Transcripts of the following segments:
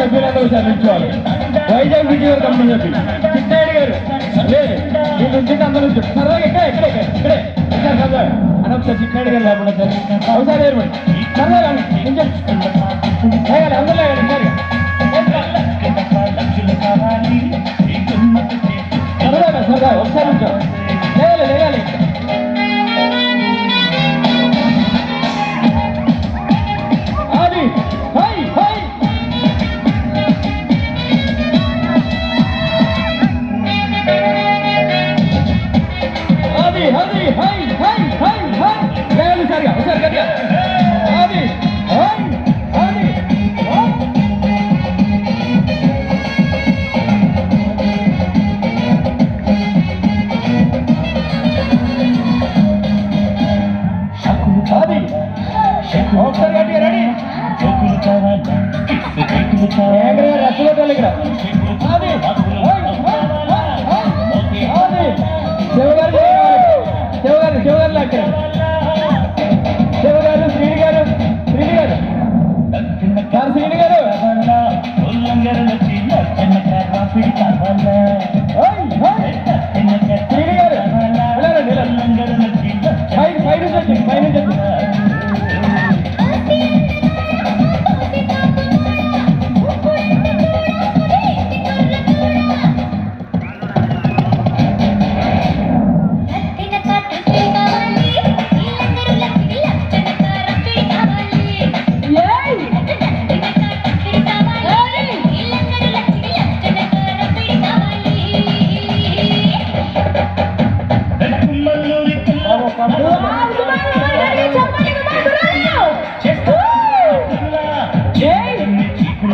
సభ్యులందరూ చదివించుకోవాలి. వైజాగ్ విజయవాడ కంపెనీ చెప్పి చిన్నాయుడు గారు లేదు ఈ నుంచి అందరూ సరదాగా ఇక్కడే సరదాగా అని ఒకసారి చిన్నాయుడు గారు లేకుండా సార్ ఒకసారి ఏర్పడి సరదాగా అందరూ లేకండి సరదాగా ఒకసారి ఉంచాం లేగాలి అది హై హై అది అది హై హై హై హై లేగాలి సరిగా ఒకసారి గట్టిగా అది హై అది ఒకసారి గట్టిగా రెడీ రచ్చగొట్టాలి ఇక్కడ అది శివగారు అక్కడ శివగారు శ్రీని గారు సార్ శ్రీని గారు శ్రీని గారు పై నుంచి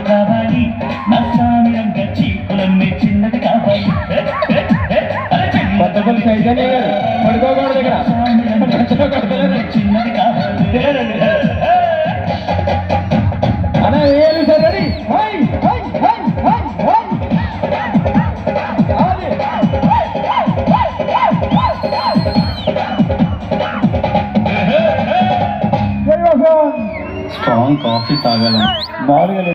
కావాలి నా స్వామి రంగ చీకులన్నీ చిన్నది కావాలి కొత్తపల్లి చైతన్య గారు పడుకోకూడదు ఇక్కడ చిన్నది కావాలి అలా వేయాలి sir ready high high high high high strong coffee తాగాలని మామూలుగా